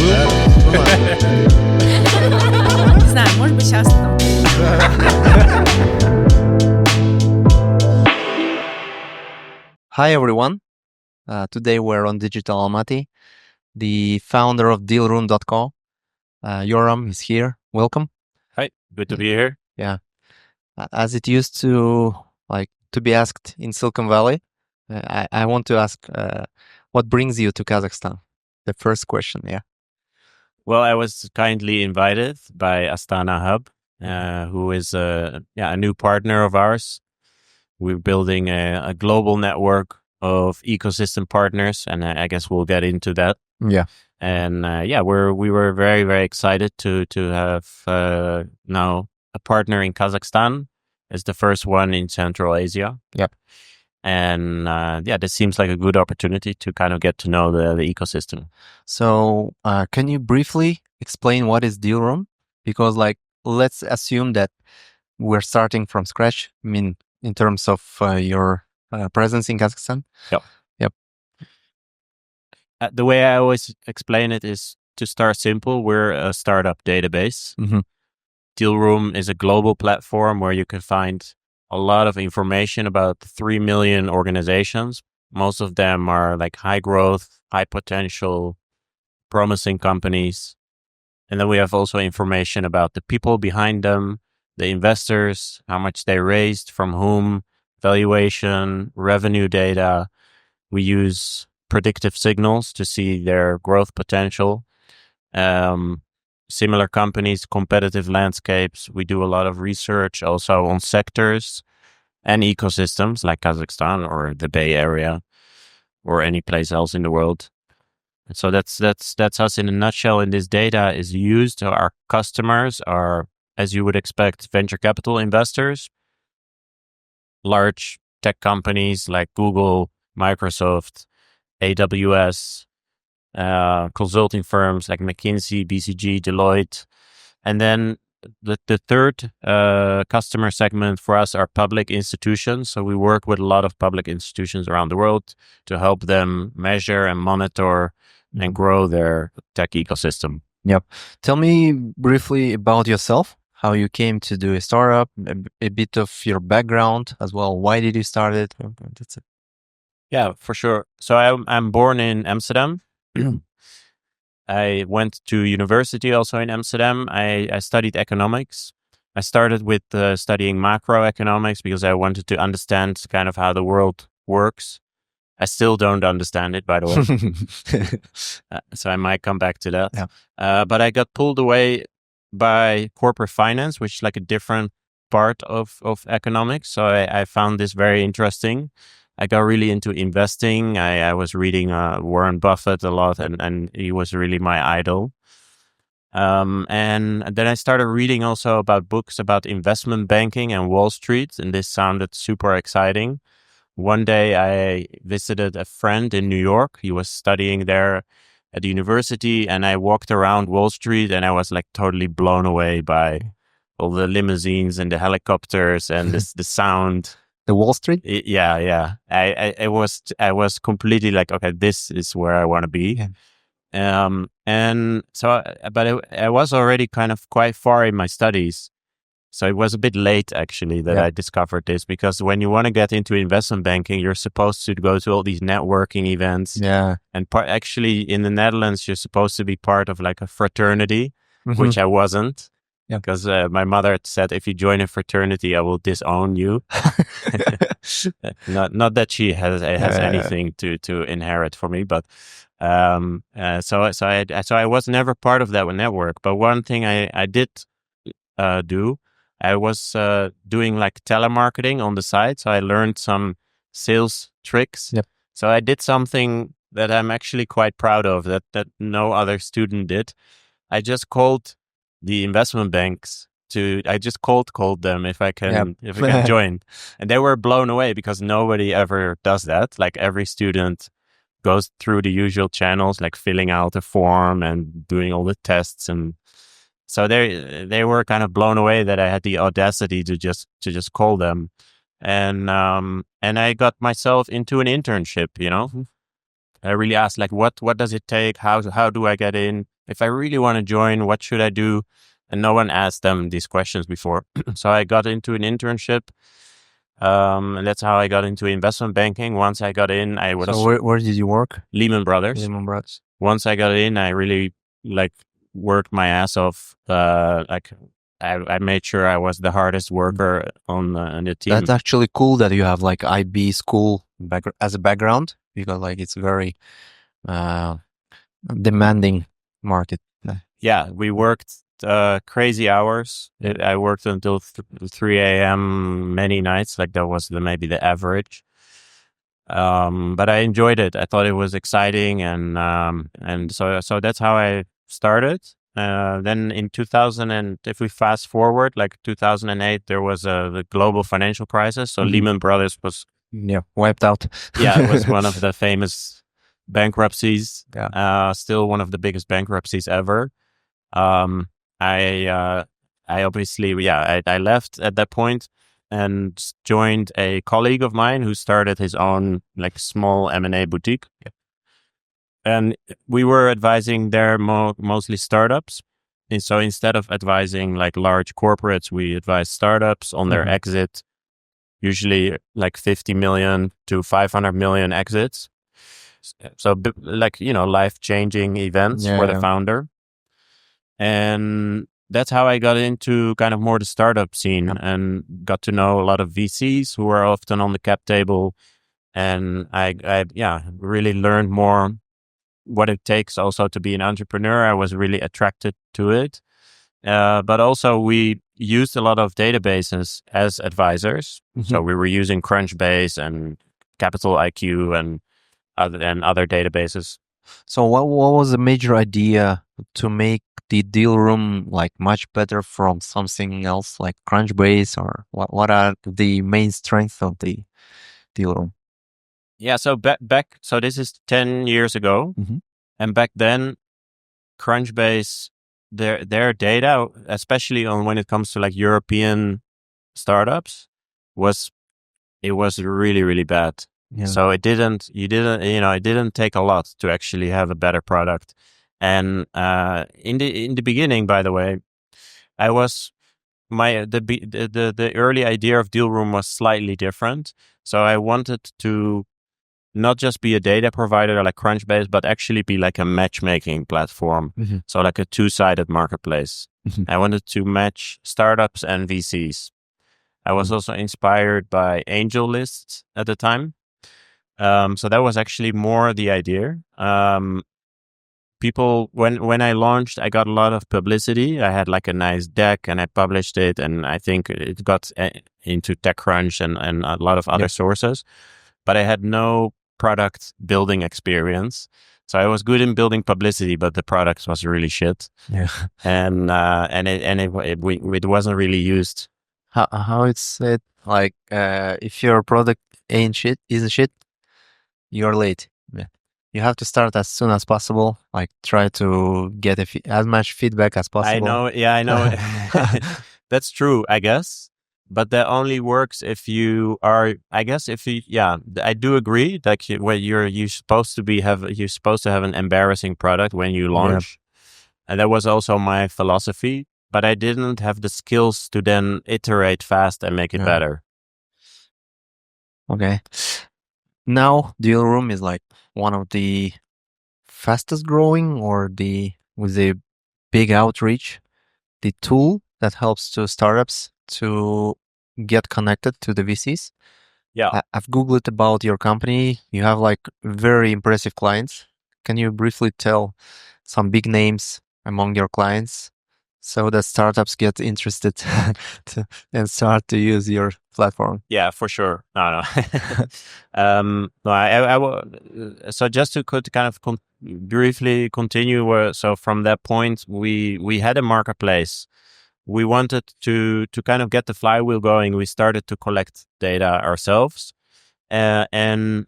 Не знаю, может быть, сейчас там. Hi everyone. Today we're on Digital Almaty. The founder of Dealroom.com, Yoram, is here. Welcome. Hi, good to be here. Yeah. As it used to be asked in Silicon Valley, I want to ask, what brings you to Kazakhstan? The first question, yeah. Well, I was kindly invited by Astana Hub, who is a new partner of ours. We're building a global network of ecosystem partners, and I guess we'll get into that. Yeah. And we were very, very excited to have now a partner in Kazakhstan. It's the first one in Central Asia. Yep. And this seems like a good opportunity to kind of get to know the ecosystem. So can you briefly explain what is Dealroom? Because let's assume that we're starting from scratch. I mean, in terms of your presence in Kazakhstan. Yep. The way I always explain it is to start simple. We're a startup database. Mm-hmm. Dealroom is a global platform where you can find a lot of information about 3 million organizations. Most of them are like high growth, high potential, promising companies. And then we have also information about the people behind them, the investors, how much they raised, from whom, valuation, revenue data. We use predictive signals to see their growth potential. Similar companies, competitive landscapes. We do a lot of research also on sectors and ecosystems like Kazakhstan or the Bay Area or any place else in the world. And so that's us in a nutshell. And this data is used. Our customers are, as you would expect, venture capital investors, large tech companies like Google, Microsoft, AWS, consulting firms like McKinsey, BCG, Deloitte. And then the third customer segment for us are public institutions. So we work with a lot of public institutions around the world to help them measure and monitor and grow their tech ecosystem. Yep. Tell me briefly about yourself, how you came to do a startup, a bit of your background as well. Why did you start it? That's it. Yeah, for sure. So I'm born in Amsterdam. I went to university also in Amsterdam. I studied economics. I started with studying macroeconomics because I wanted to understand kind of how the world works. I still don't understand it, by the way. So I might come back to that. Yeah. But I got pulled away by corporate finance, which is like a different part of economics. So I found this very interesting. I got really into investing. I was reading Warren Buffett a lot, and he was really my idol. And then I started reading also about books about investment banking and Wall Street, and this sounded super exciting. One day I visited a friend in New York. He was studying there at the university, and I walked around Wall Street, and I was like totally blown away by all the limousines and the helicopters and the sound. The Wall Street? Yeah. I was completely like, okay, this is where I want to be. Yeah. And so, but I was already kind of quite far in my studies. So it was a bit late actually that I discovered this, because when you want to get into investment banking, you're supposed to go to all these networking events. Yeah. And actually in the Netherlands, you're supposed to be part of like a fraternity, which I wasn't. Yeah. Because my mother said, if you join a fraternity, I will disown you. Not that she has anything to inherit for me, but so I was never part of that network. But one thing I did do, I was doing like telemarketing on the side. So I learned some sales tricks. Yep. So I did something that I'm actually quite proud of that no other student did. I just called the investment banks I just called them if I can join. And they were blown away because nobody ever does that. Like every student goes through the usual channels, like filling out a form and doing all the tests. And so they were kind of blown away that I had the audacity to just call them. And I got myself into an internship, you know. I really asked like, what does it take? How do I get in? if I really want to join, what should I do? And no one asked them these questions before. So I got into an internship. And that's how I got into investment banking. Once I got in, I was... So where did you work? Lehman Brothers. Lehman Brothers. Once I got in, I really worked my ass off. I made sure I was the hardest worker on the team. That's actually cool that you have IB school as a background, because it's very demanding market. Yeah, we worked crazy hours. I worked until 3 a.m. many nights. That was maybe the average. But I enjoyed it. I thought it was exciting, and so that's how I started. Then in 2000, and if we fast forward, 2008, there was the global financial crisis. So Lehman Brothers was wiped out. It was one of the famous bankruptcies. Yeah. Still one of the biggest bankruptcies ever. I obviously, I left at that point and joined a colleague of mine who started his own small M&A boutique. Yeah. And we were advising there mostly startups. And so instead of advising large corporates, we advise startups on their exit, usually 50 million to 500 million exits. So life-changing events for the founder. And that's how I got into kind of more the startup scene and got to know a lot of VCs who are often on the cap table. And I really learned more what it takes also to be an entrepreneur. I was really attracted to it. But also we used a lot of databases as advisors. So we were using Crunchbase and Capital IQ and other databases. So what was the major idea to make the Dealroom much better from something else like Crunchbase, or what are the main strengths of the Dealroom? Yeah, so back so this is 10 years ago, and back then Crunchbase, their data, especially on when it comes to European startups, was really, really bad. Yeah. So it didn't take a lot to actually have a better product. And in the beginning, by the way, I was the early idea of Dealroom was slightly different. So I wanted to not just be a data provider like Crunchbase, but actually be a matchmaking platform. So a two-sided marketplace. I wanted to match startups and VCs. I was also inspired by angel lists at the time. So that was actually more the idea. People, when I launched, I got a lot of publicity. I had a nice deck and I published it, and I think it got into TechCrunch and a lot of other sources, but I had no product building experience. So I was good in building publicity, but the product was really shit. Yeah. And it wasn't really used. How it's said, if your product isn't shit, you're late. Yeah. You have to start as soon as possible. Try to get as much feedback as possible. I know. Yeah, I know. That's true, I guess. But that only works if you are. I guess I do agree. You're supposed to have an embarrassing product when you launch, and that was also my philosophy. But I didn't have the skills to then iterate fast and make it better. Okay. Now, Dealroom is one of the fastest growing, or with a big outreach, the tool that helps to startups to get connected to the VCs. Yeah. I've Googled about your company. You have very impressive clients. Can you briefly tell some big names among your clients so that startups get interested and start to use your platform? Yeah, for sure. No. So just to kind of briefly continue. So from that point, we had a marketplace. We wanted to kind of get the flywheel going. We started to collect data ourselves. And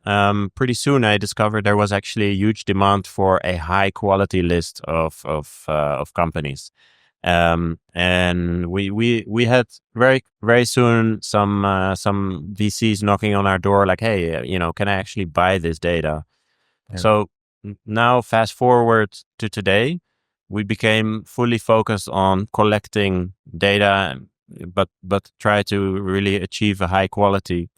pretty soon I discovered there was actually a huge demand for a high quality list of companies. And we had very, very soon some VCs knocking on our door hey, can I actually buy this data? Yeah. So now fast forward to today, we became fully focused on collecting data, but try to really achieve a high quality.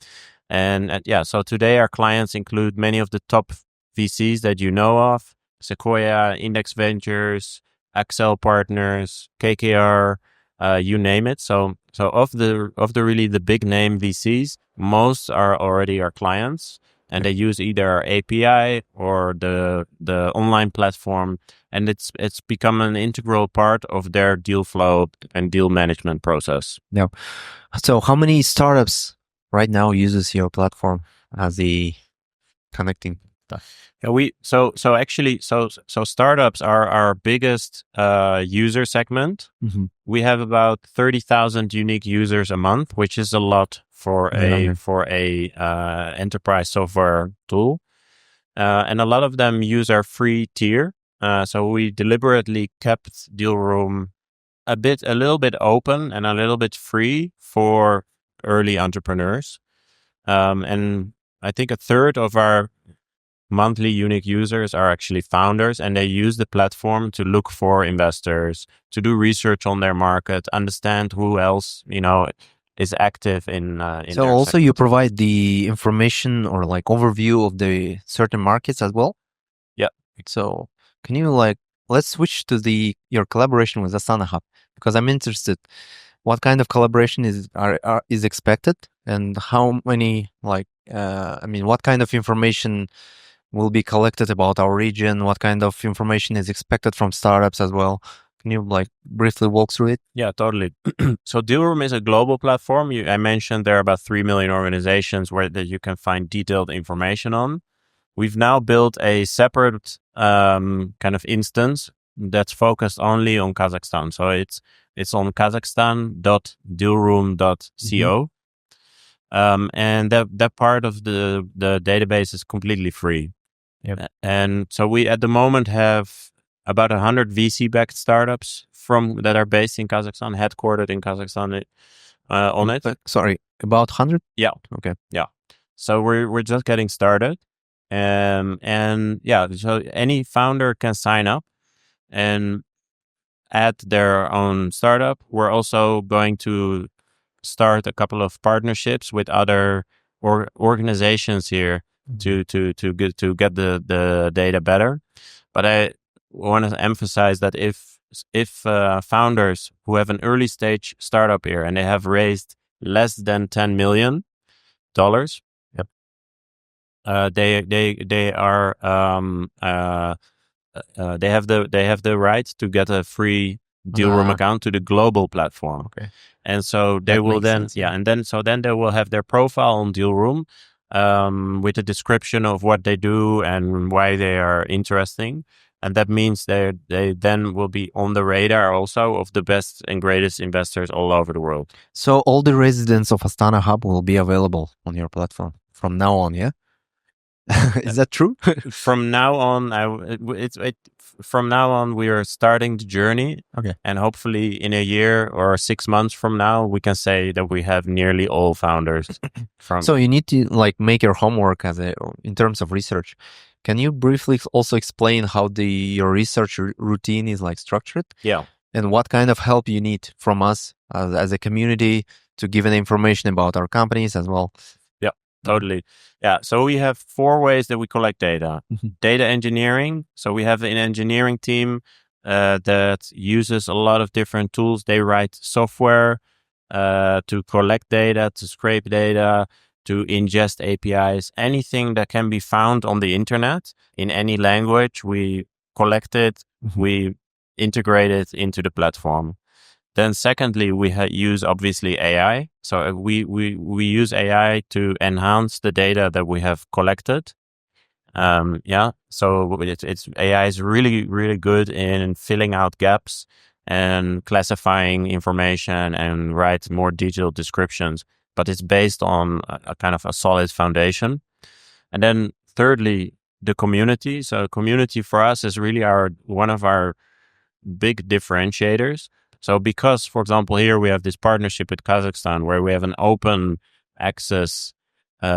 And so today our clients include many of the top VCs that you know of: Sequoia, Index Ventures, Accel Partners, KKR, you name it. So of the really the big name VCs, most are already our clients, and they use either our API or the online platform, and it's become an integral part of their deal flow and deal management process. Yeah. So how many startups right now uses your platform as the connecting stuff? Yeah, so startups are our biggest user segment. Mm-hmm. We have about 30,000 unique users a month, which is a lot for a enterprise software tool, and a lot of them use our free tier. So we deliberately kept Dealroom a little bit open and a little bit free for early entrepreneurs. And I think a third of our monthly unique users are actually founders, and they use the platform to look for investors, to do research on their market, understand who else, is active in so also sector. You provide the information or like overview of the certain markets as well? Yeah. So can you let's switch to your collaboration with Astana Hub, because I'm interested what kind of collaboration is expected, and how many what kind of information will be collected about our region, what kind of information is expected from startups as well. Can you briefly walk through it? Yeah, totally. So Dealroom is a global platform. I mentioned there are about 3 million organizations that you can find detailed information on. We've now built a separate kind of instance that's focused only on Kazakhstan. So it's on kazakhstan.dealroom.co. And that part of the database is completely free. Yep. And so we at the moment have about 100 VC-backed startups that are based in Kazakhstan, headquartered in Kazakhstan on it. Sorry, about 100? Yeah. Okay. Yeah. So we're just getting started. So any founder can sign up and add their own startup. We're also going to start a couple of partnerships with other organizations here to get the data better. But I want to emphasize that if founders who have an early stage startup here and they have raised less than $10 million, yep, they have the right to get a free Dealroom account to the global platform. Okay. And so they will then, and then they will have their profile on Dealroom with a description of what they do and why they are interesting. And that means they then will be on the radar also of the best and greatest investors all over the world. So all the residents of Astana Hub will be available on your platform from now on, yeah? Is that true? From now on, from now on, we are starting the journey. Okay. And hopefully in a year or 6 months from now, we can say that we have nearly all founders. So you need to make your homework in terms of research. Can you briefly also explain how your research routine is structured? Yeah. And what kind of help you need from us as a community to give an information about our companies as well? Totally. Yeah. So we have 4 ways that we collect data. Mm-hmm. Data engineering. So we have an engineering team that uses a lot of different tools. They write software to collect data, to scrape data, to ingest APIs, anything that can be found on the internet in any language. We collect it, mm-hmm. we integrate it into the platform. Then secondly, we use obviously AI. So we use AI to enhance the data that we have collected. So AI is really, really good in filling out gaps and classifying information and write more detailed descriptions, but it's based on a kind of a solid foundation. And then thirdly, the community. So community for us is really one of our big differentiators. So because, for example, here we have this partnership with Kazakhstan where we have an open access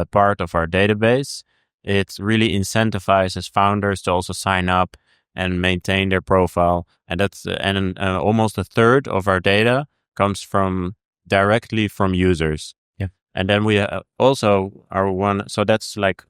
part of our database, it really incentivizes founders to also sign up and maintain their profile. And that's almost a third of our data comes directly from users. Yeah. And then we also are one, so that's like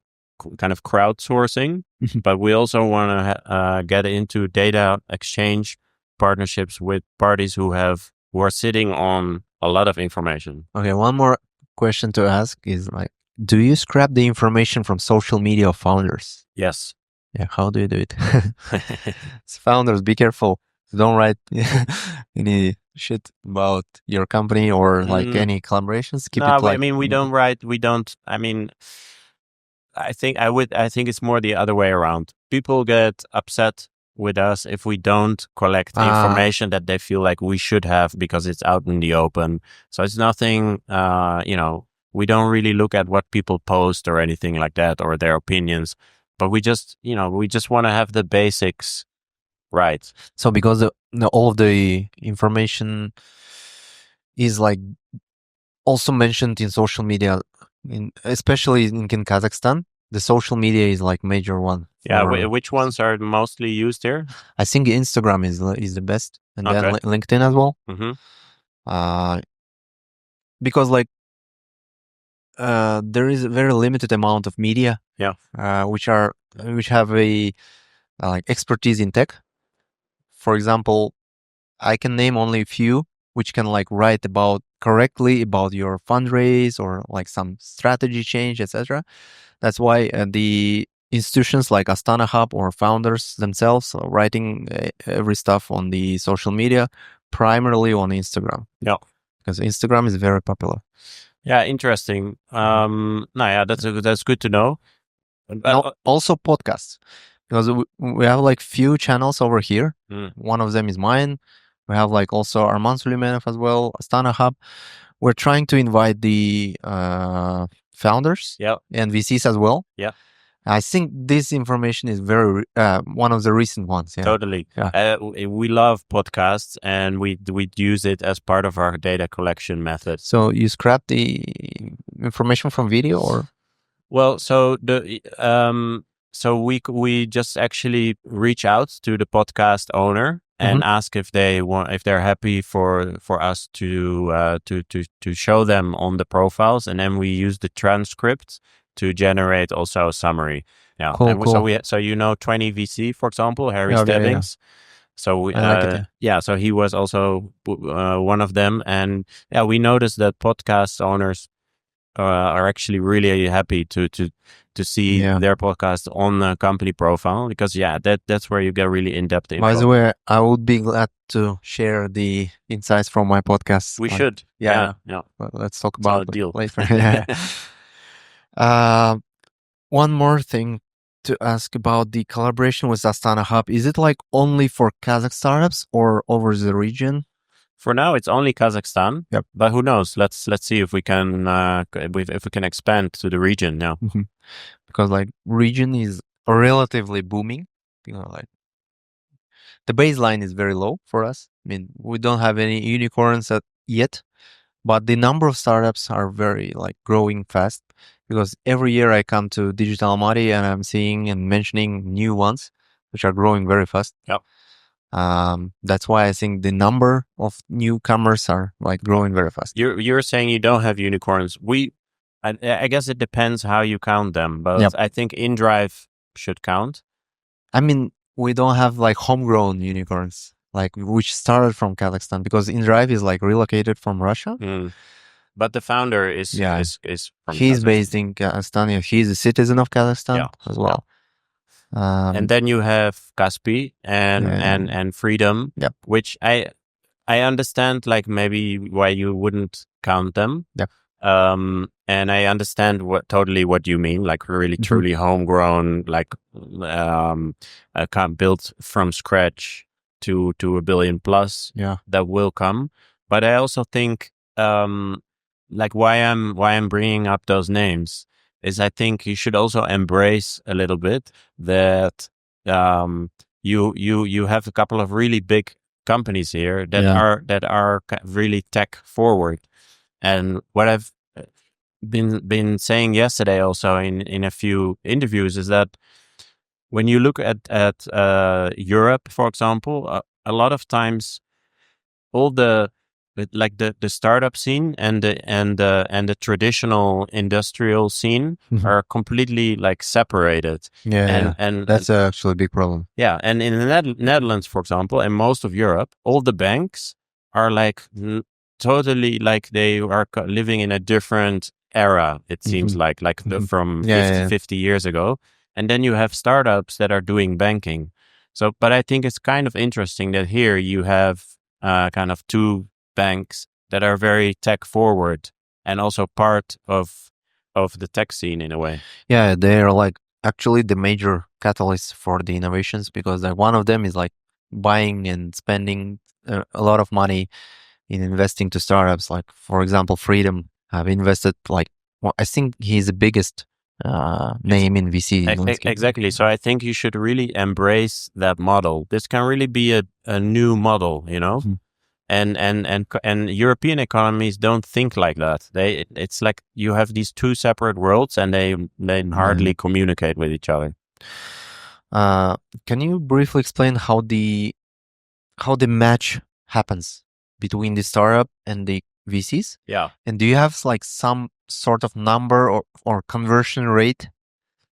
kind of crowdsourcing, but we also want to get into data exchange partnerships with parties who are sitting on a lot of information. Okay, one more question to ask is like, do you scrap the information from social media of founders? Yes. Yeah, how do you do it? Founders, be careful. Don't write any shit about your company or like any collaborations. Keep it like... I mean, we don't. I mean, I think it's more the other way around. People get upset with us if we don't collect the information that they feel like we should have because it's out in the open. So it's nothing, we don't really look at what people post or anything like that or their opinions, but we just want to have the basics right. So because all of the information is like also mentioned in social media, especially in Kazakhstan, the social media is like major one. Yeah, which ones are mostly used here? I think Instagram is the best, and then LinkedIn as well. Because like there is a very limited amount of media, which have a like expertise in tech. For example, I can name only a few which can like write correctly about your fundraise or like some strategy change, etc. That's why the institutions like Astana Hub or founders themselves are writing every stuff on the social media, primarily on Instagram. Yeah, because Instagram is very popular. Yeah, interesting. That's good to know. Also podcasts, because we have like few channels over here. One of them is mine. We have like also Arman as well, Astana Hub. We're trying to invite the founders and VCs as well. Yeah. I think this information is very one of the recent ones. Yeah. Totally. Yeah. We love podcasts and we use it as part of our data collection method. So you scrap the information from video, or? Well, so we just actually reach out to the podcast owner and ask if they're happy for us to show them on the profiles, and then we use the transcript to generate also a summary. Yeah. Cool. So 20 VC, for example, Harry Stebbings. Yeah. So so he was also one of them, and we noticed that podcast owners are actually really happy to see their podcast on the company profile, because that's where you get really in-depth info. By the way, I would be glad to share the insights from my podcast. We should. Yeah. Well, let's talk about it deal later. One more thing to ask about the collaboration with Astana Hub. Is it like only for Kazakh startups or over the region? For now, it's only Kazakhstan. Yep. But who knows? Let's see if we can expand to the region now. Because like region is relatively booming. Like the baseline is very low for us. I mean, we don't have any unicorns yet, but the number of startups are very like growing fast. Because every year I come to DIGITAL ALMATY and I'm seeing and mentioning new ones which are growing very fast. Yep. That's why I think the number of newcomers are like growing very fast. You're saying you don't have unicorns. I guess it depends how you count them, but I think InDrive should count. I mean, we don't have like homegrown unicorns, like which started from Kazakhstan, because InDrive is like relocated from Russia. But the founder is from He's based in Kazakhstan. He's a citizen of Kazakhstan as well. And then you have Kaspi and Freedom, which I understand, like maybe why you wouldn't count them. And I understand totally what you mean, like really truly homegrown, like built from scratch to $1 billion plus. That will come. But I also think like why I'm bringing up those names is I think you should also embrace a little bit that you have a couple of really big companies here that are really tech forward. And what I've been saying yesterday also in a few interviews is that when you look at Europe, for example, a lot of times all the startup scene and the traditional industrial scene are completely like separated. And that's actually a big problem. Yeah, and in the Netherlands, for example, and most of Europe, all the banks are like totally like they are living in a different era. It seems from 50 years ago, and then you have startups that are doing banking. So, but I think it's kind of interesting that here you have kind of two banks that are very tech forward and also part of the tech scene in a way. Yeah, they're like actually the major catalysts for the innovations, because like one of them is like buying and spending a lot of money in investing to startups. Like for example, Freedom have invested I think he's the biggest name in VC. Exactly. So I think you should really embrace that model. This can really be a new model, you know. And European economies don't think like that. It's like you have these two separate worlds, and they hardly communicate with each other. Can you briefly explain how the match happens between the startup and the VCs? Yeah. And do you have like some sort of number or conversion rate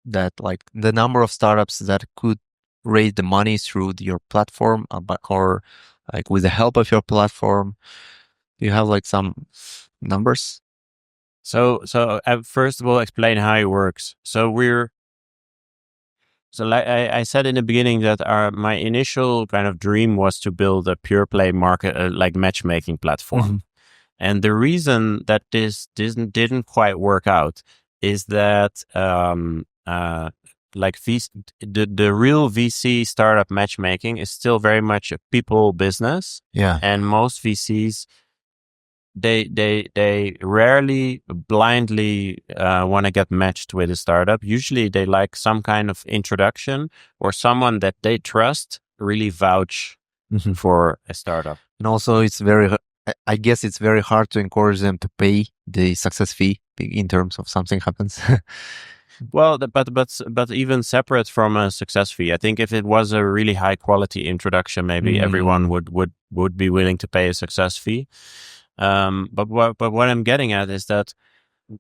that like the number of startups that could raise the money through your platform, or like with the help of your platform? Do you have like some numbers? So first of all, explain how it works. So like I said in the beginning that my initial kind of dream was to build a pure play market, like matchmaking platform. And the reason that this didn't quite work out is that the real VC startup matchmaking is still very much a people business. Yeah. And most VCs, they rarely blindly want to get matched with a startup. Usually they like some kind of introduction or someone that they trust really vouch for a startup. And also I guess it's very hard to encourage them to pay the success fee in terms of something happens. Well, but even separate from a success fee, I think if it was a really high quality introduction, maybe everyone would be willing to pay a success fee. But what I'm getting at is that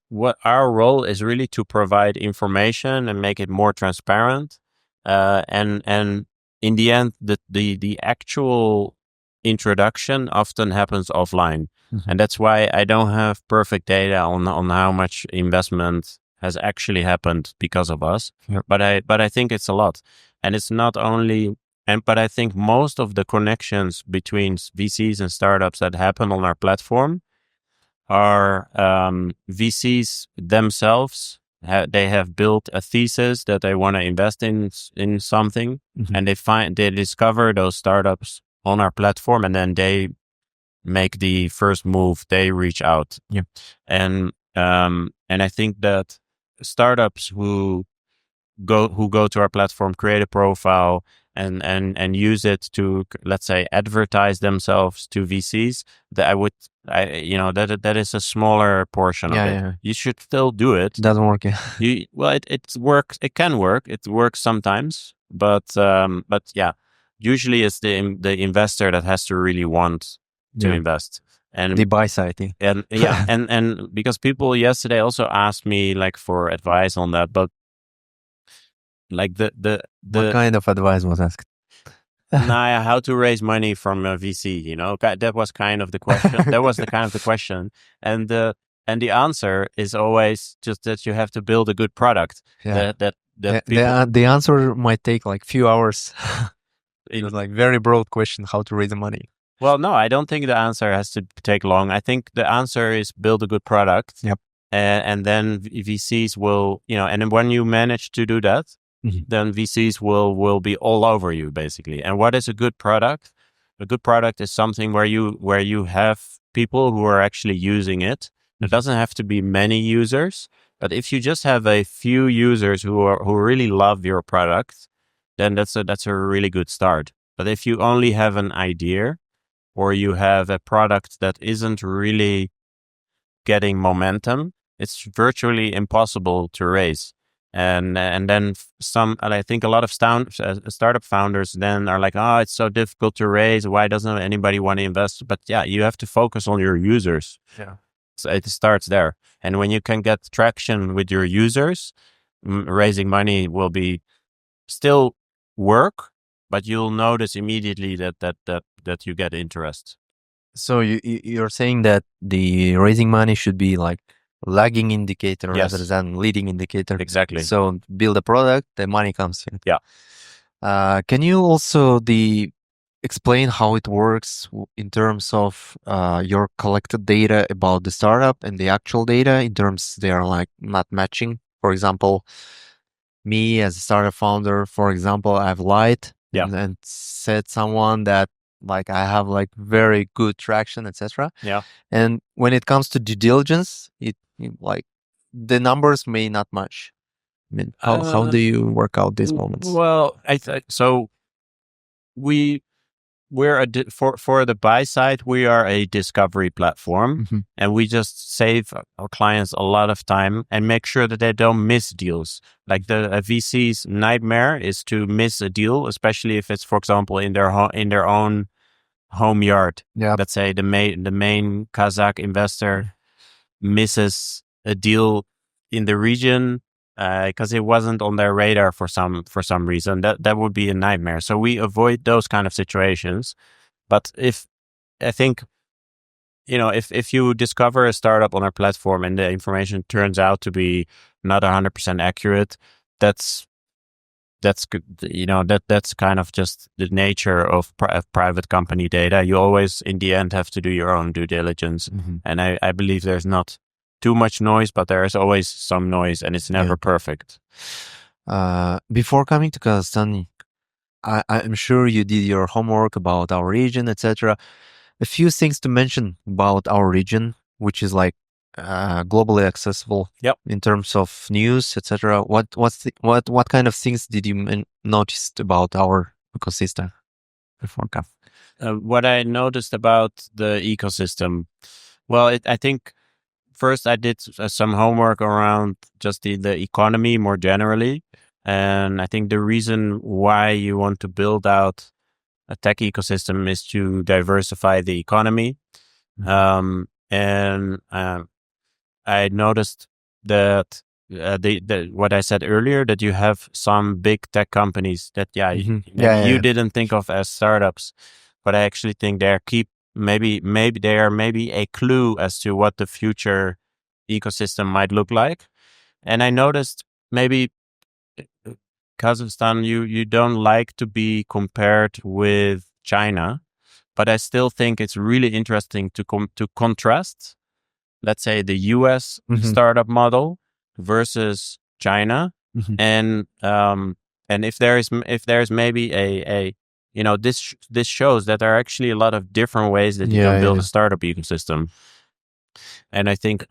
what our role is really to provide information and make it more transparent. And in the end, the actual introduction often happens offline, and that's why I don't have perfect data on how much investment has actually happened because of us. Yep. But I think it's a lot, and it's not only. But I think most of the connections between VCs and startups that happen on our platform are VCs themselves. They have built a thesis that they want to invest in something, and they discover those startups on our platform, and then they make the first move. They reach out, and I think that startups who go to our platform, create a profile, and use it to, let's say, advertise themselves to VCs, that is a smaller portion of it. Yeah. You should still do it. It doesn't work. It works. It can work. It works sometimes, but yeah, usually it's the investor that has to really want to invest. And the buy side, and because people yesterday also asked me like for advice on that, but like what kind of advice was asked? How to raise money from a VC, that was kind of the question. That was the kind of the question, and the answer is always just that you have to build a good product. Yeah. The answer might take like few hours. It was like very broad question, how to raise the money. Well, no, I don't think the answer has to take long. I think the answer is build a good product. Yep. And then VCs will, and when you manage to do that, then VCs will be all over you, basically. And what is a good product? A good product is something where you have people who are actually using it. It doesn't have to be many users, but if you just have a few users who really love your product, then that's a really good start. But if you only have an idea, or you have a product that isn't really getting momentum, it's virtually impossible to raise. And then I think a lot of startup founders then are like, oh, it's so difficult to raise. Why doesn't anybody want to invest? But yeah, you have to focus on your users. Yeah. So it starts there. And when you can get traction with your users, raising money will be still work, but you'll notice immediately that you get interest. So you're saying that the raising money should be like lagging indicator Yes. rather than leading indicator. Exactly. So build a product, the money comes in. Yeah. Can you also explain how it works in terms of your collected data about the startup and the actual data in terms they are like not matching? For example, me as a startup founder, for example, I've lied and said someone that like I have like very good traction, etc. Yeah. And when it comes to due diligence, it like the numbers may not match. I mean, how do you work out these moments? Well, so we're for the buy side, we are a discovery platform, and we just save our clients a lot of time and make sure that they don't miss deals. Like a VC's nightmare is to miss a deal, especially if it's, for example, in their own home yard. Yeah. Let's say the main Kazakh investor misses a deal in the region because it wasn't on their radar for some reason. That would be a nightmare. So we avoid those kind of situations. But if you discover a startup on our platform and the information turns out to be not 100% accurate, that's good. That's kind of just the nature of private company data. You always, in the end, have to do your own due diligence. And I believe there's not too much noise, but there is always some noise, and it's never perfect. Before coming to Kazakhstan, I'm sure you did your homework about our region, etc. A few things to mention about our region, which is like globally accessible in terms of news, etc. What kind of things did you notice about our ecosystem before coming? What I noticed about the ecosystem, well, I think first I did some homework around just the economy more generally. And I think the reason why you want to build out a tech ecosystem is to diversify the economy. I noticed that what I said earlier, that you have some big tech companies that you didn't think of as startups, but I actually think they're maybe they are a clue as to what the future ecosystem might look like. And I noticed maybe Kazakhstan, you don't like to be compared with China, but I still think it's really interesting to contrast, let's say, the US startup model versus China. And if there's maybe this shows that there are actually a lot of different ways that you can build a startup ecosystem. And I think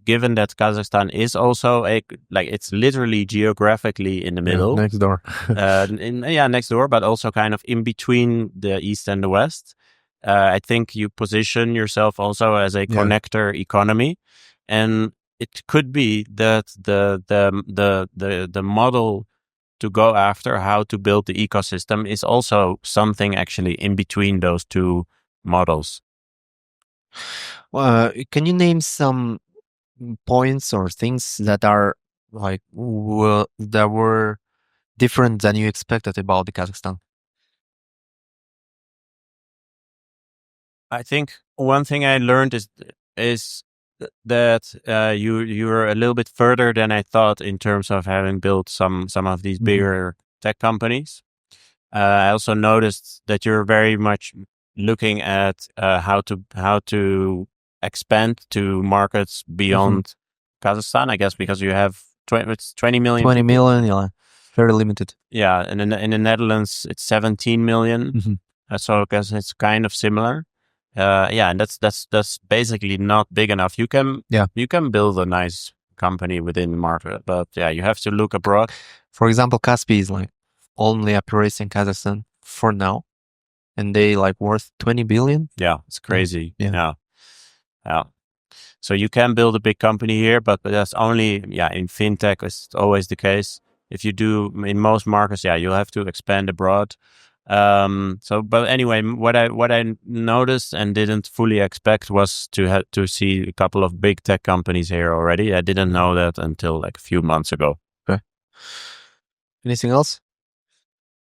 given that Kazakhstan is also it's literally geographically in the middle, next door, next door, but also kind of in between the East and the West. I think you position yourself also as a connector economy, and it could be that the model to go after how to build the ecosystem is also something actually in between those two models. Can you name some points or things that are like that were different than you expected about the Kazakhstan? I think one thing I learned is that you're a little bit further than I thought in terms of having built some of these bigger tech companies. I also noticed that you're very much looking at how to expand to markets beyond Kazakhstan, I guess, because you have 20 million. 20 million, yeah, very limited. Yeah, and in the Netherlands, it's 17 million. So I guess it's kind of similar. And that's basically not big enough. You can build a nice company within the market, but you have to look abroad. For example, Kaspi is like only operating in Kazakhstan for now, and they like worth 20 billion. Yeah, it's crazy. Yeah. So you can build a big company here, but that's only, in fintech, it's always the case. If you do in most markets, you'll have to expand abroad. But anyway, what I noticed and didn't fully expect was to see a couple of big tech companies here already. I didn't know that until like a few months ago. Okay. Anything else?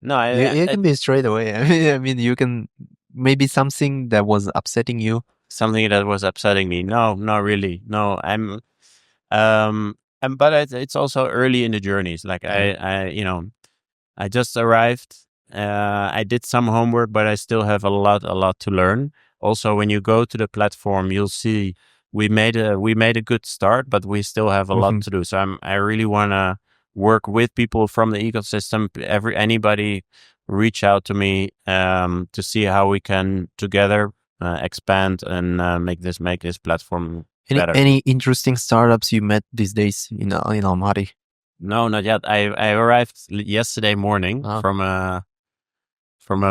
No, you can be straight away. I mean, you can maybe something that was upsetting you. Something that was upsetting me. No, not really. No, but it's also early in the journeys. Like I just arrived. I did some homework, but I still have a lot to learn. Also, when you go to the platform, you'll see we made a good start, but we still have a lot to do. So I really want to work with people from the ecosystem. Anybody reach out to me to see how we can together expand and make this platform better. Any interesting startups you met these days in Almaty? No, not yet. I arrived yesterday morning from a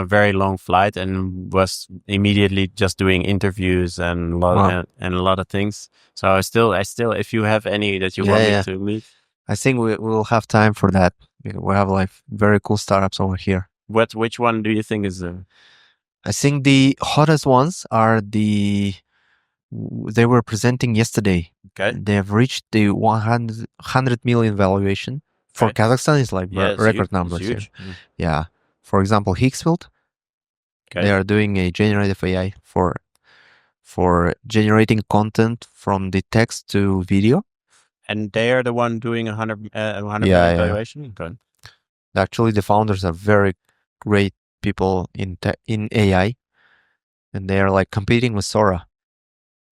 very long flight and was immediately just doing interviews and a lot of things. So I still, if you have any that you want me to meet, I think we will have time for that. We have like very cool startups over here. Which one do you think is? I think the hottest ones are they were presenting yesterday. Okay. They have reached the 100 million valuation. For Kazakhstan, it's like record numbers here. Yeah. For example, Hicksfield, they are doing a generative AI for generating content from the text to video. And they are the one doing 100 million valuation? Okay. Actually, the founders are very great people in AI, and they are like competing with Sora.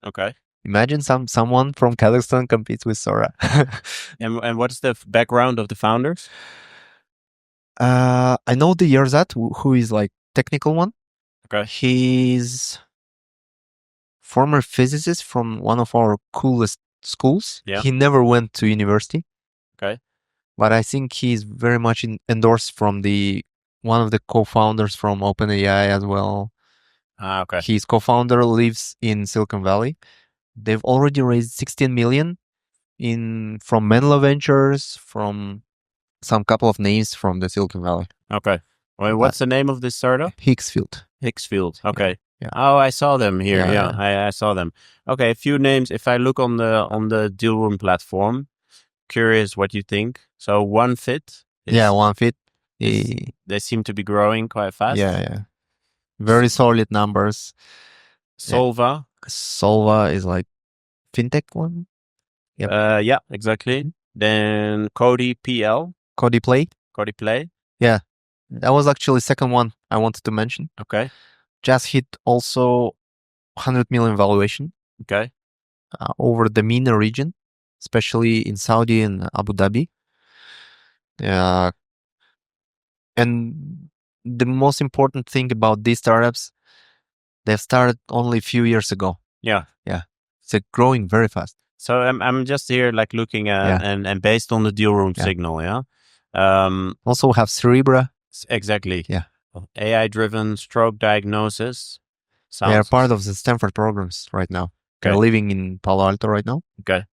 Okay. Imagine someone from Kazakhstan competes with Sora. And what's the background of the founders? I know the Yerzat, who is like technical one. Okay. He's former physicist from one of our coolest schools. Yeah. He never went to university. Okay. But I think he's very much endorsed from one of the co-founders from OpenAI as well. Okay. His co-founder lives in Silicon Valley. They've already raised 16 million from Menlo Ventures, from some couple of names from the Silicon Valley. Okay. Well, what's the name of this startup? Hicksfield. Okay. Yeah. Oh, I saw them here. I saw them. Okay, a few names. If I look on the Dealroom platform, curious what you think. So OneFit. OneFit. They seem to be growing quite fast. Yeah. Very solid numbers. Solva. Solva is like fintech one. Yep. Yeah, exactly. Then Cody PL. Cody Play. Yeah. That was actually second one I wanted to mention. Okay. Just hit also 100 million valuation. Okay. Over the MENA region, especially in Saudi and Abu Dhabi. And the most important thing about these startups, they've started only a few years ago. Yeah. They're growing very fast. So I'm just here like looking at and based on the Dealroom signal, Also have Cerebra. Exactly. Yeah. AI-driven stroke diagnosis. They are part of the Stanford programs right now. Okay. They're living in Palo Alto right now. Okay.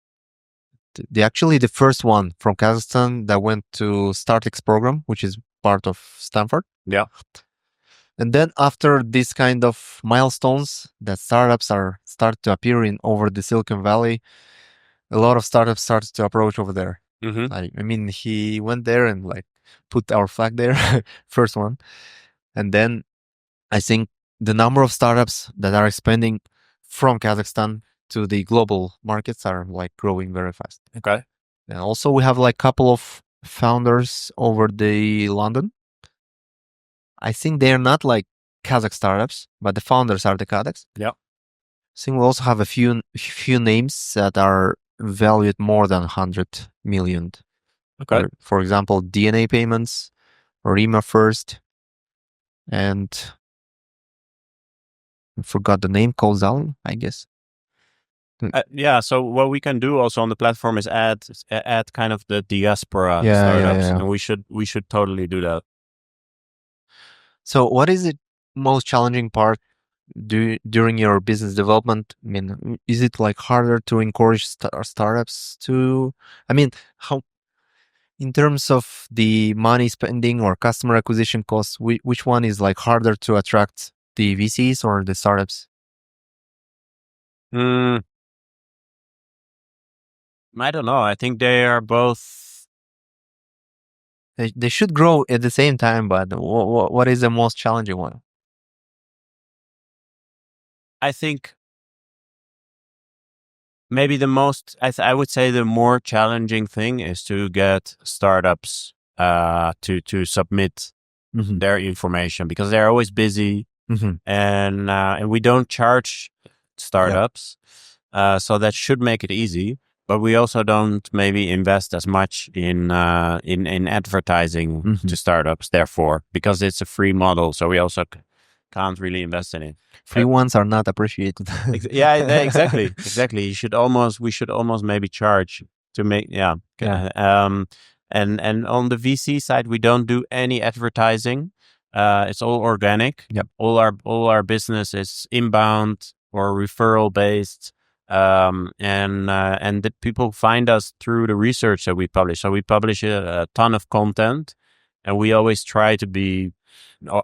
They're actually the first one from Kazakhstan that went to StartX program, which is part of Stanford. Yeah. And then after this kind of milestones that startups start to appear in over the Silicon Valley, a lot of startups started to approach over there. Mm-hmm. I mean, he went there and like put our flag there, first one. And then I think the number of startups that are expanding from Kazakhstan to the global markets are like growing very fast. Okay. And also we have like a couple of founders over the London. I think they're not like Kazakh startups, but the founders are the Kazakhs. Yeah. I think we also have a few names that are valued more than 100 million. Okay. For example, DNA Payments, Rima First, and I forgot the name, Sälem, I guess. So what we can do also on the platform is add kind of the diaspora startups, and we should totally do that. So what is the most challenging part during your business development? I mean, is it like harder to encourage startups to? I mean, how in terms of the money spending or customer acquisition costs, which one is like harder to attract, the VCs or the startups? I don't know. I think they are both. They should grow at the same time, but what is the most challenging one? I think maybe the most, I would say the more challenging thing is to get startups to submit their information, because they're always busy, and we don't charge startups, so that should make it easy. But we also don't maybe invest as much in advertising to startups, therefore, because it's a free model. So we also can't really invest in it. Free ones are not appreciated. Yeah, exactly. We should almost maybe charge to make, and on the VC side, we don't do any advertising. It's all organic. Yep. All our business is inbound or referral based. And the people find us through the research that we publish. So we publish a ton of content, and we always try to be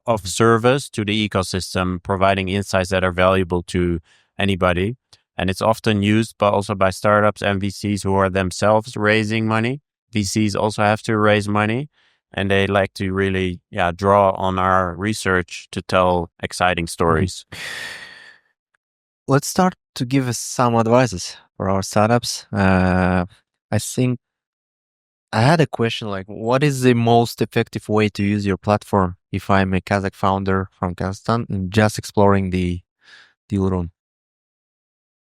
of service to the ecosystem, providing insights that are valuable to anybody. And it's often used also by startups and VCs who are themselves raising money. VCs also have to raise money, and they like to really draw on our research to tell exciting stories. Let's start to give us some advices for our startups. I think I had a question like, what is the most effective way to use your platform if I'm a Kazakh founder from Kazakhstan and just exploring the Dealroom?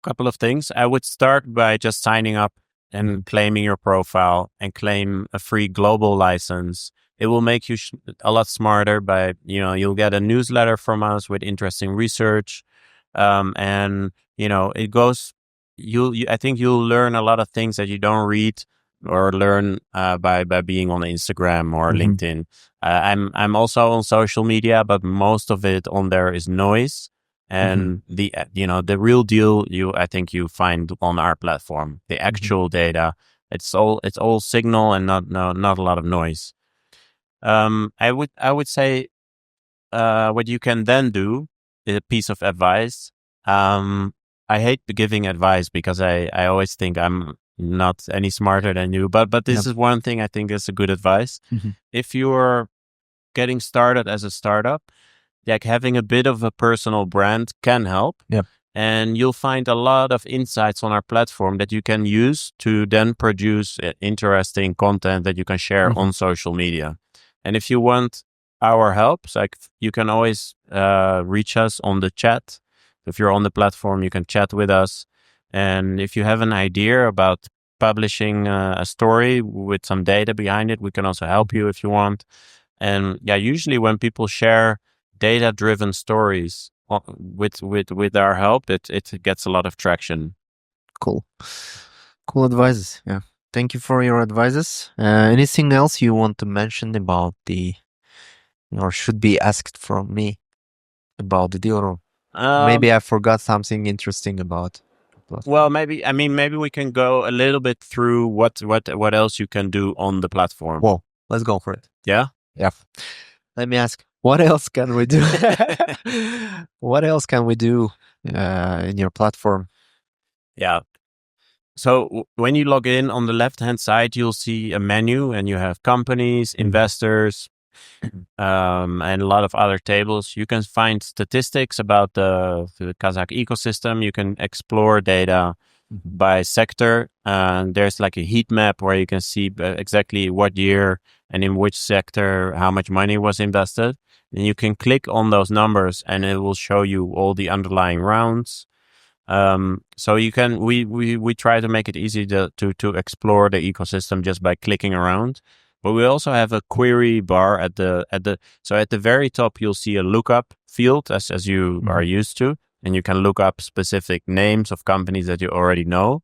Couple of things. I would start by just signing up and claiming your profile and claim a free global license. It will make you a lot smarter by, you'll get a newsletter from us with interesting research. And it goes, I think you'll learn a lot of things that you don't read or learn by being on Instagram or LinkedIn. I'm also on social media, but most of it on there is noise. And the real deal I think you find on our platform, the actual data. It's all signal and not a lot of noise. I would say what you can then do, a piece of advice. I hate giving advice because I always think I'm not any smarter than you, but this is one thing I think is a good advice. If you're getting started as a startup, like having a bit of a personal brand can help. And you'll find a lot of insights on our platform that you can use to then produce interesting content that you can share on social media. And if you want our help, you can always reach us on the chat. If you're on the platform, you can chat with us. And if you have an idea about publishing a story with some data behind it, we can also help you if you want. And usually when people share data-driven stories with our help, it gets a lot of traction. Cool advices. Yeah. Thank you for your advices. Anything else you want to mention about or should be asked from me about the Dealroom? Maybe I forgot something interesting about. Well, maybe we can go a little bit through what else you can do on the platform. Well, let's go for it. Yeah. Let me ask, what else can we do? What else can we do in your platform? Yeah. So when you log in, on the left-hand side, you'll see a menu, and you have companies, investors, and a lot of other tables. You can find statistics about the Kazakh ecosystem. You can explore data by sector. There's like a heat map where you can see exactly what year and in which sector how much money was invested. And you can click on those numbers, and it will show you all the underlying rounds. So you can, we try to make it easy to explore the ecosystem just by clicking around. But we also have a query bar so at the very top, you'll see a lookup field as you are used to, and you can look up specific names of companies that you already know.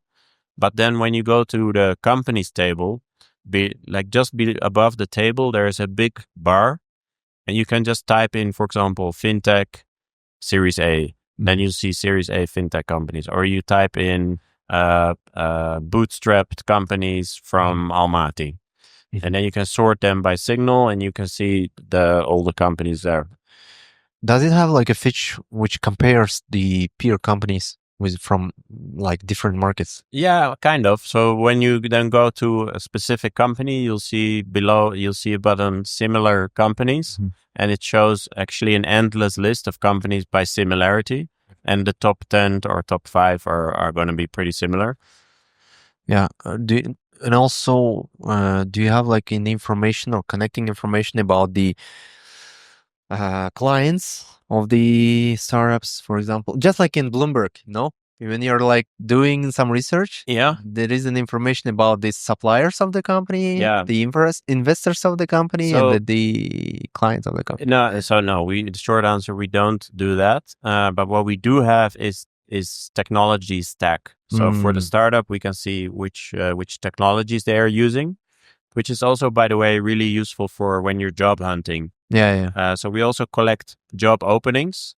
But then when you go to the companies table, just above the table, there is a big bar, and you can just type in, for example, fintech Series A. then you see Series A fintech companies, or you type in bootstrapped companies from Almaty, and then you can sort them by signal, and you can see all the companies there. Does it have like a feature which compares the peer companies from like different markets? Yeah, kind of. So when you then go to a specific company, you'll see a button similar companies, and it shows actually an endless list of companies by similarity, and the top 10 or top 5 are going to be pretty similar. Yeah. And also, do you have like any information or connecting information about the clients of the startups, for example, just like in Bloomberg, when you're like doing some research, there is an information about the suppliers of the company, the investors of the company, and the clients of the company. No, the short answer, we don't do that. But what we do have is technology stack. So for the startup, we can see which technologies they are using, which is also, by the way, really useful for when you're job hunting. So we also collect job openings.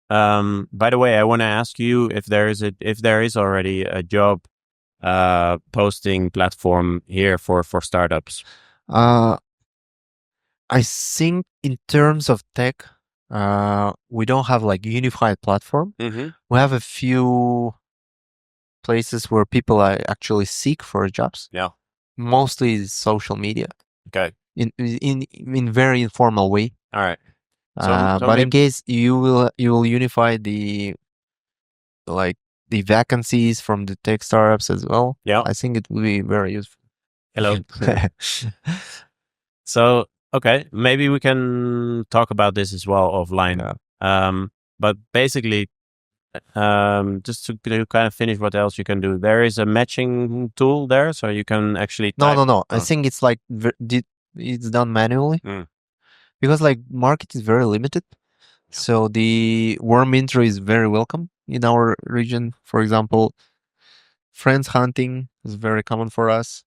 By the way, I want to ask you if there is already a job posting platform here for startups. I think in terms of tech, we don't have like unified platform. We have a few places where people actually seek for jobs. Mostly social media. Okay. In very informal way. All right. But in case you will unify the vacancies from the tech startups as well. I think it will be very useful. Hello. So okay, maybe we can talk about this as well offline. But basically, just to kind of finish what else you can do, there is a matching tool there, so you can actually No. I think it's like it's done manually because like market is very limited. So the warm intro is very welcome in our region. For example, friends hunting is very common for us.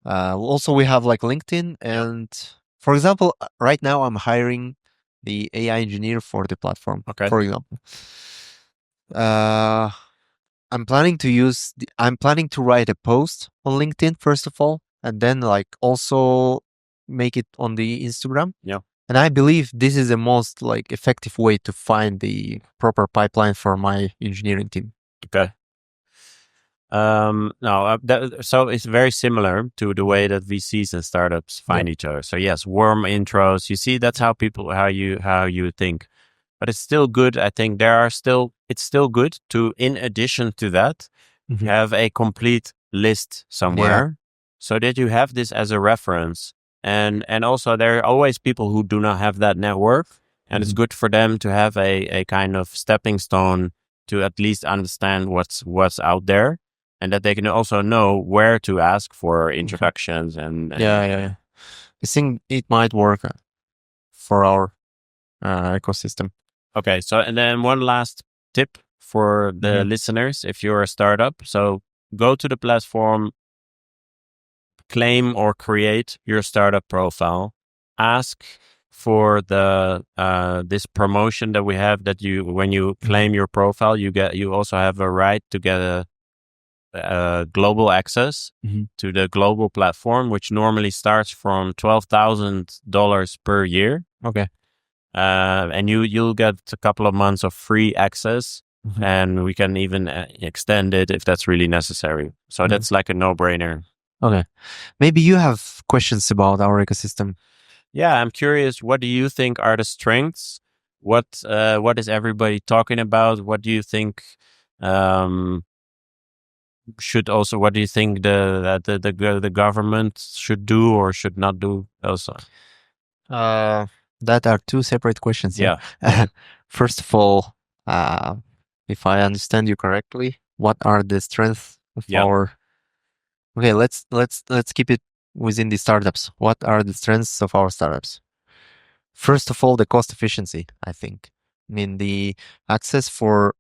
Also, we have like LinkedIn, and for example, right now I'm hiring the AI engineer for the platform. Okay. For example, I'm planning to write a post on LinkedIn first of all, and then like also make it on the Instagram. And I believe this is the most like effective way to find the proper pipeline for my engineering team. Okay. So it's very similar to the way that VCs and startups find each other. So yes, warm intros. You see, that's how you think. But it's still good. I think it's still good to, in addition to that, have a complete list somewhere so that you have this as a reference. And also there are always people who do not have that network, and it's good for them to have a kind of stepping stone to at least understand what's out there, and that they can also know where to ask for introductions. And I think it might work for our ecosystem. Okay, so and then one last tip for the listeners, if you're a startup, so go to the platform, claim or create your startup profile, ask for this promotion that we have, that when you claim your profile, you also have a right to get a global access to the global platform, which normally starts from $12,000 per year. Okay. And you'll get a couple of months of free access, and we can even extend it if that's really necessary. So that's like a no-brainer. Okay. Maybe you have questions about our ecosystem. Yeah, I'm curious. What do you think are the strengths? What is everybody talking about? What do you think what do you think the government should do or should not do also? That are two separate questions. Yeah. First of all, if I understand you correctly, what are the strengths of our? Okay, let's keep it within the startups. What are the strengths of our startups? First of all, the cost efficiency, I think. I mean, the access for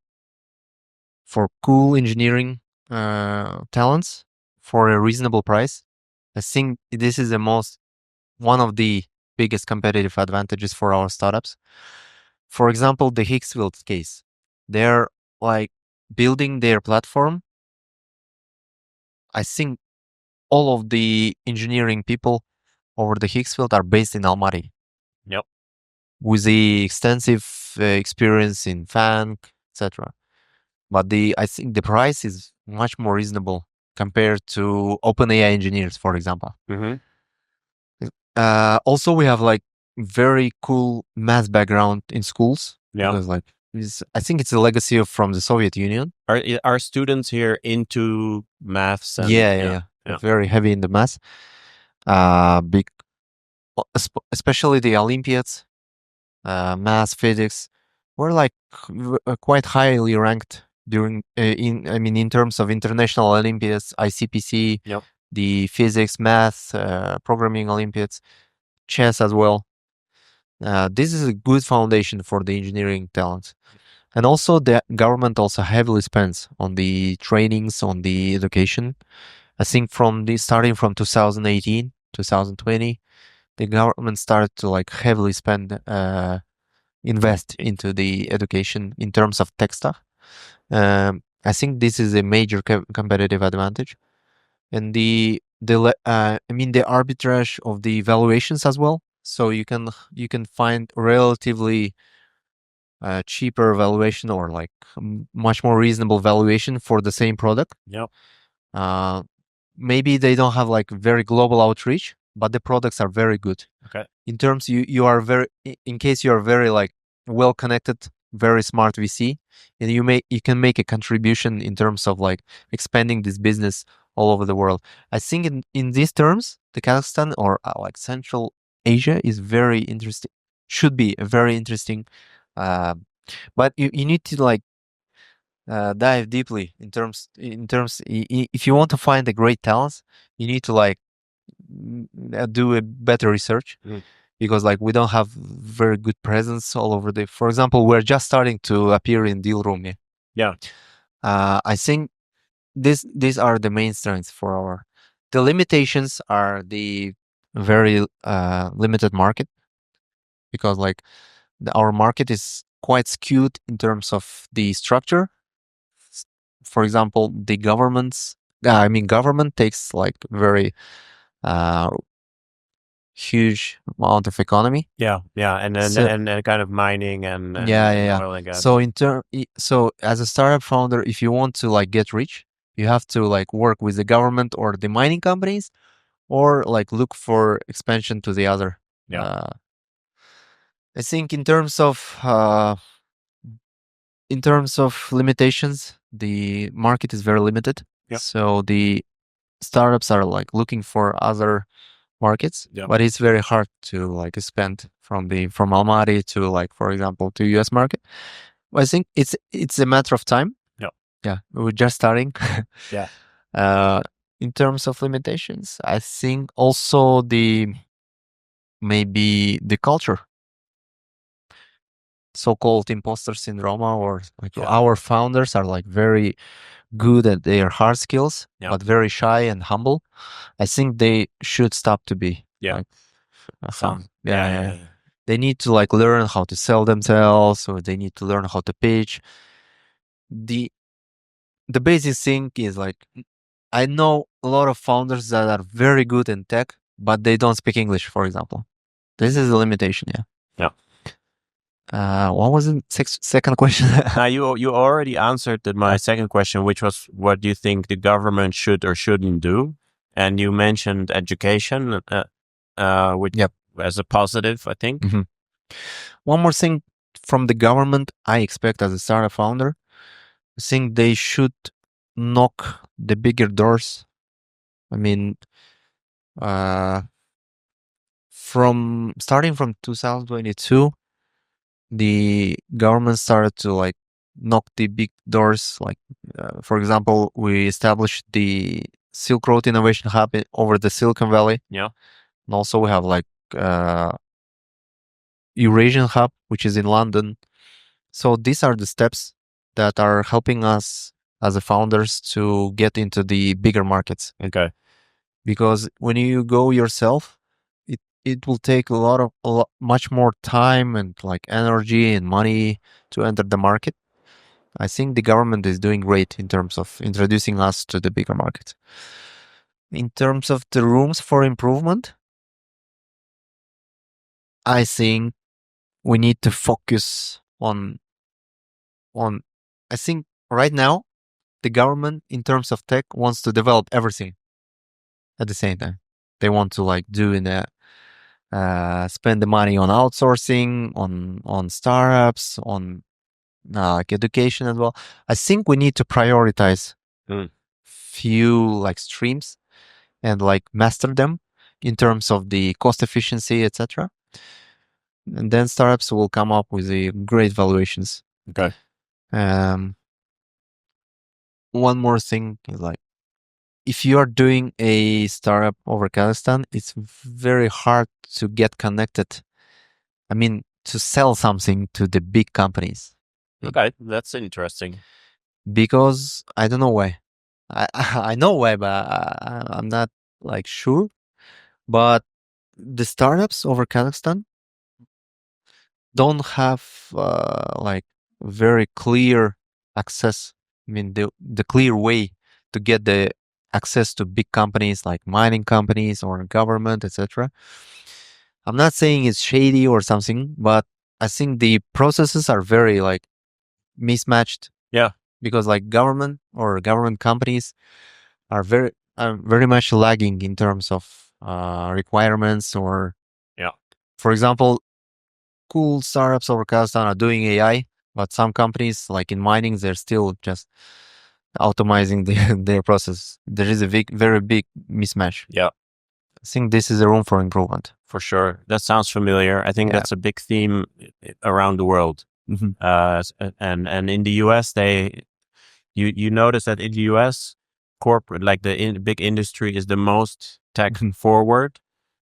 cool engineering talents for a reasonable price. I think this is one of the biggest competitive advantages for our startups. For example, the Hicksville case. they're like building their platform. I think all of the engineering people over the Higgs field are based in Almaty. Yep. With the extensive experience in FANG, etc. But I think the price is much more reasonable compared to OpenAI engineers, for example. Mm-hmm. Also, we have like very cool math background in schools. Yeah. Because like I think it's a legacy from the Soviet Union. Are students here into maths? And, yeah. Very heavy in the math. Big, especially the Olympiads, math, physics, were like quite highly ranked during in terms of international Olympiads, ICPC, Yep. the physics, math, programming Olympiads, chess as well. This is a good foundation for the engineering talents. And also the government also heavily spends on the trainings, on the education. I think starting from 2018, 2020, the government started to like heavily invest into the education in terms of tech stuff. I think this is a major competitive advantage. And the arbitrage of the valuations as well. So you can find relatively cheaper valuation or like much more reasonable valuation for the same product. Yep. Maybe they don't have like very global outreach, but the products are very good. Okay. In terms you are in case you are very like well connected, very smart VC, and you can make a contribution in terms of like expanding this business all over the world. I think in these terms, the Kazakhstan or like Central Asia is very interesting. Should be very interesting, but you need to like dive deeply in terms. If you want to find the great talents, you need to like do a better research. Because like we don't have very good presence all over for example, we're just starting to appear in Dealroom. Yeah. I think these are the main strengths for the limitations are the very limited market, because like our market is quite skewed in terms of the structure. For example, the government takes like very huge amount of economy. Yeah, and then and kind of mining and oil and gas. So so as a startup founder, if you want to like get rich, you have to like work with the government or the mining companies, or like look for expansion to the other. Yeah. I think in terms of limitations, the market is very limited. Yep. So the startups are like looking for other markets, but it's very hard to like expand from Almaty to like, for example, to US market. I think it's a matter of time. Yeah, we're just starting. Yeah. In terms of limitations, I think also maybe the culture, so-called imposter syndrome, or like our founders are like very good at their hard skills, but very shy and humble. I think they should stop to be. Like, they need to like learn how to sell themselves, or they need to learn how to pitch. The basic thing is like, I know a lot of founders that are very good in tech, but they don't speak English, for example. This is a limitation. What was the second question? You already answered my second question, which was, what do you think the government should or shouldn't do? And you mentioned education, which as a positive, I think. Mm-hmm. One more thing from the government, I expect as a startup founder, I think they should knock the bigger doors. I mean, starting from 2022, the government started to like knock the big doors. Like, for example, we established the Silk Road Innovation Hub over the Silicon Valley. Yeah. And also we have like Eurasian Hub, which is in London. So these are the steps that are helping us as a founders to get into the bigger markets. Okay. Because when you go yourself, it will take much more time and like energy and money to enter the market. I think the government is doing great in terms of introducing us to the bigger market. In terms of the rooms for improvement, I think we need to focus on I think right now the government in terms of tech wants to develop everything at the same time. They want to like do in a spend the money on outsourcing, on startups, on like education as well. I think we need to prioritize few like streams and like master them in terms of the cost efficiency, etc. And then startups will come up with the great valuations. Okay. One more thing is like, if you are doing a startup over Kazakhstan, it's very hard to get connected. I mean, to sell something to the big companies. Okay, that's interesting. Because I don't know why. I know why, but I'm not like sure. But the startups over Kazakhstan don't have like very clear access. I mean, the clear way to get the access to big companies like mining companies or government, etc. I'm not saying it's shady or something, but I think the processes are very like mismatched. Yeah. Because like government or government companies are very much lagging in terms of requirements or for example, cool startups over Kazakhstan are doing AI, but some companies like in mining, they're still just automizing their process. There is a very big mismatch. Yeah. I think this is a room for improvement. For sure. That sounds familiar. I think that's a big theme around the world. And in the US, you notice that in the US, corporate, like the big industry is the most tech forward.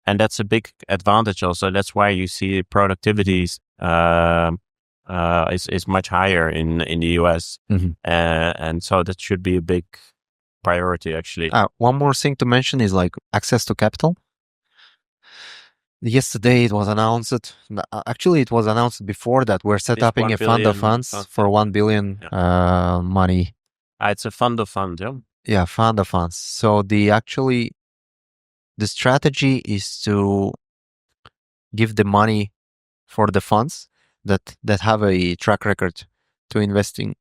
And that's a big advantage also. That's why you see productivity is much higher in the US. And so that should be a big priority, actually. One more thing to mention is like access to capital. Yesterday it was announced, actually it was announced before that we're setting up a fund of funds for 1 billion money. It's a fund of funds, yeah? Yeah, fund of funds. So the strategy is to give the money for the funds that have a track record to investing